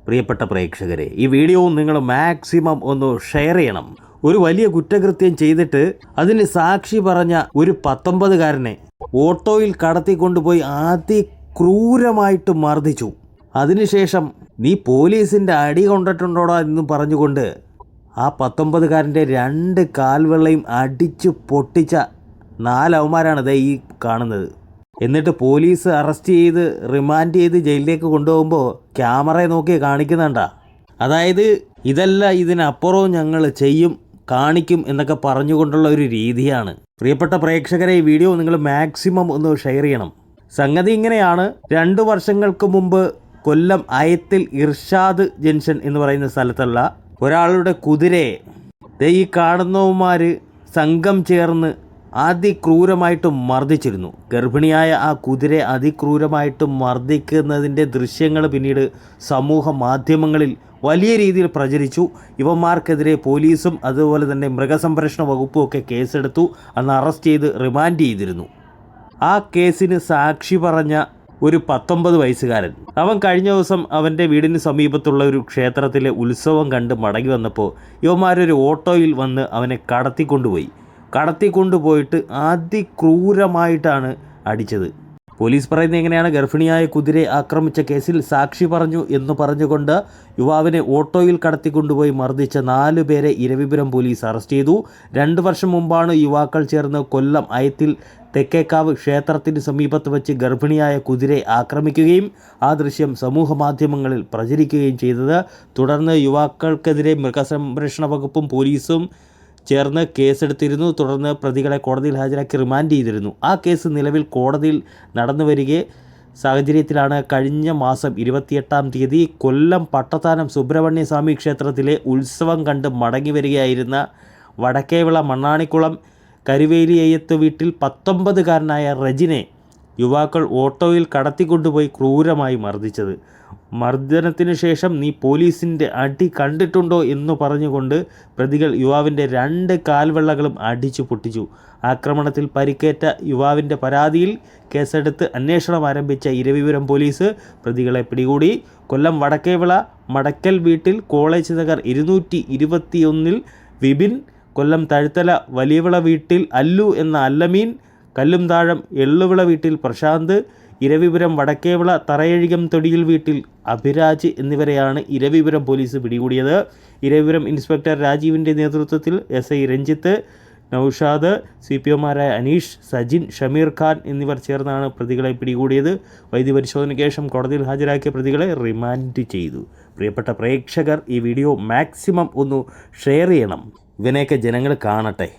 പ്രിയപ്പെട്ട പ്രേക്ഷകരെ, ഈ വീഡിയോ നിങ്ങൾ മാക്സിമം ഒന്ന് ഷെയർ ചെയ്യണം. ഒരു വലിയ കുറ്റകൃത്യം ചെയ്തിട്ട് അതിന് സാക്ഷി പറഞ്ഞ ഒരു 19-കാരനെ ഓട്ടോയിൽ കടത്തിക്കൊണ്ടുപോയി അതിക്രൂരമായിട്ട് മർദ്ദിച്ചു. അതിനുശേഷം നീ പോലീസിൻ്റെ അടി കൊണ്ടിട്ടുണ്ടോടാ എന്ന് പറഞ്ഞുകൊണ്ട് ആ 19-കാരൻ്റെ 2 കാൽവെള്ളയും അടിച്ചു പൊട്ടിച്ച 4 അവന്മാരാണ് ദേ ഈ കാണുന്നത്. എന്നിട്ട് പോലീസ് അറസ്റ്റ് ചെയ്ത് റിമാൻഡ് ചെയ്ത് ജയിലിലേക്ക് കൊണ്ടുപോകുമ്പോൾ ക്യാമറയെ നോക്കി കാണിക്കുന്നുണ്ട. അതായത് ഇതല്ല, ഇതിനപ്പുറവും ഞങ്ങൾ ചെയ്യും, കാണിക്കും എന്നൊക്കെ പറഞ്ഞുകൊണ്ടുള്ള ഒരു രീതിയാണ്. പ്രിയപ്പെട്ട പ്രേക്ഷകരെ, ഈ വീഡിയോ നിങ്ങൾ മാക്സിമം ഒന്ന് ഷെയർ ചെയ്യണം. സംഗതി ഇങ്ങനെയാണ്. 2 വർഷങ്ങൾക്ക് മുമ്പ് കൊല്ലം അയത്തിൽ ഇർഷാദ് ജംഗ്ഷൻ എന്ന് പറയുന്ന സ്ഥലത്തുള്ള ഒരാളുടെ കുതിരയെ ഈ കാണുന്നവന്മാർ സംഘം ചേർന്ന് അതിക്രൂരമായിട്ട് മർദ്ദിച്ചിരുന്നു. ഗർഭിണിയായ ആ കുതിരയെ അതിക്രൂരമായിട്ട് മർദ്ദിക്കുന്നതിൻ്റെ ദൃശ്യങ്ങൾ പിന്നീട് സമൂഹ മാധ്യമങ്ങളിൽ വലിയ രീതിയിൽ പ്രചരിച്ചു. ഇവന്മാർക്കെതിരെ പോലീസും അതുപോലെ തന്നെ മൃഗസംരക്ഷണ വകുപ്പും ഒക്കെ കേസെടുത്തു. അന്ന് അറസ്റ്റ് ചെയ്ത് റിമാൻഡ് ചെയ്തിരുന്നു. ആ കേസിന് സാക്ഷി പറഞ്ഞ ഒരു 19 വയസ്സുകാരൻ, അവൻ കഴിഞ്ഞ ദിവസം അവൻ്റെ വീടിന് സമീപത്തുള്ള ഒരു ക്ഷേത്രത്തിലെ ഉത്സവം കണ്ട് മടങ്ങി വന്നപ്പോൾ ഇവന്മാരൊരു ഓട്ടോയിൽ വന്ന് അവനെ കടത്തിക്കൊണ്ടുപോയിട്ട് അതിക്രൂരമായിട്ടാണ് അടിച്ചത്. പോലീസ് പറയുന്നത് എങ്ങനെയാണ്? ഗർഭിണിയായ കുതിരയെ ആക്രമിച്ച കേസിൽ സാക്ഷി പറഞ്ഞു എന്ന് പറഞ്ഞുകൊണ്ട് യുവാവിനെ ഓട്ടോയിൽ കടത്തിക്കൊണ്ടുപോയി മർദ്ദിച്ച 4 പേരെ ഇരവിപുരം പോലീസ് അറസ്റ്റ് ചെയ്തു. 2 വർഷം മുമ്പാണ് യുവാക്കൾ ചേർന്ന് കൊല്ലം അയത്തിൽ തെക്കേക്കാവ് ക്ഷേത്രത്തിന് സമീപത്ത് വെച്ച് ഗർഭിണിയായ കുതിരയെ ആക്രമിക്കുകയും ആ ദൃശ്യം സമൂഹ മാധ്യമങ്ങളിൽ പ്രചരിക്കുകയും ചെയ്തത്. തുടർന്ന് യുവാക്കൾക്കെതിരെ മൃഗസംരക്ഷണ വകുപ്പും പോലീസും ചേർന്ന് കേസെടുത്തിരുന്നു. തുടർന്ന് പ്രതികളെ കോടതിയിൽ ഹാജരാക്കി റിമാൻഡ് ചെയ്തിരുന്നു. ആ കേസ് നിലവിൽ കോടതിയിൽ നടന്നു വരികെ സാഹചര്യത്തിലാണ് കഴിഞ്ഞ മാസം 28-ാം തീയതി കൊല്ലം പട്ടത്താനം സുബ്രഹ്മണ്യ സ്വാമി ക്ഷേത്രത്തിലെ ഉത്സവം കണ്ട് മടങ്ങി വരികയായിരുന്ന വടക്കേവിള മണ്ണാണിക്കുളം കരുവേലിയയ്യത്ത് വീട്ടിൽ 19-കാരനായ റജിനെ യുവാക്കൾ ഓട്ടോയിൽ കടത്തിക്കൊണ്ടുപോയി ക്രൂരമായി മർദ്ദിച്ചത്. മർദ്ദനത്തിന് ശേഷം നീ പോലീസിൻ്റെ അടി കണ്ടിട്ടുണ്ടോ എന്ന് പറഞ്ഞുകൊണ്ട് പ്രതികൾ യുവാവിൻ്റെ 2 കാൽവെള്ളകളും അടിച്ചു പൊട്ടിച്ചു. ആക്രമണത്തിൽ പരിക്കേറ്റ യുവാവിൻ്റെ പരാതിയിൽ കേസെടുത്ത് അന്വേഷണം ആരംഭിച്ച ഇരവിപുരം പോലീസ് പ്രതികളെ പിടികൂടി. കൊല്ലം വടക്കേവിള മടക്കൽ വീട്ടിൽ കോളേജ് നഗർ 221 വിപിൻ, കൊല്ലം തഴുത്തല വലിയവിള വീട്ടിൽ അല്ലു എന്ന അല്ലമീൻ, കല്ലുംതാഴം എള്ളുവിള വീട്ടിൽ പ്രശാന്ത്, ഇരവിപുരം വടക്കേവിള തറയഴികം തൊടിയിൽ വീട്ടിൽ അഭിരാജ് എന്നിവരെയാണ് ഇരവിപുരം പോലീസ് പിടികൂടിയത്. ഇരവിപുരം ഇൻസ്പെക്ടർ രാജീവിൻ്റെ നേതൃത്വത്തിൽ SI രഞ്ജിത്ത്, നൌഷാദ്, CPOമാരായ അനീഷ്, സജിൻ, ഷമീർ ഖാൻ എന്നിവർ ചേർന്നാണ് പ്രതികളെ പിടികൂടിയത്. വൈദ്യപരിശോധനയ്ക്ക് ശേഷം കോടതിയിൽ ഹാജരാക്കിയ പ്രതികളെ റിമാൻഡ് ചെയ്തു. പ്രിയപ്പെട്ട പ്രേക്ഷകർ, ഈ വീഡിയോ മാക്സിമം ഒന്ന് ഷെയർ ചെയ്യണം. ഇവനെയൊക്കെ ജനങ്ങൾ കാണട്ടെ.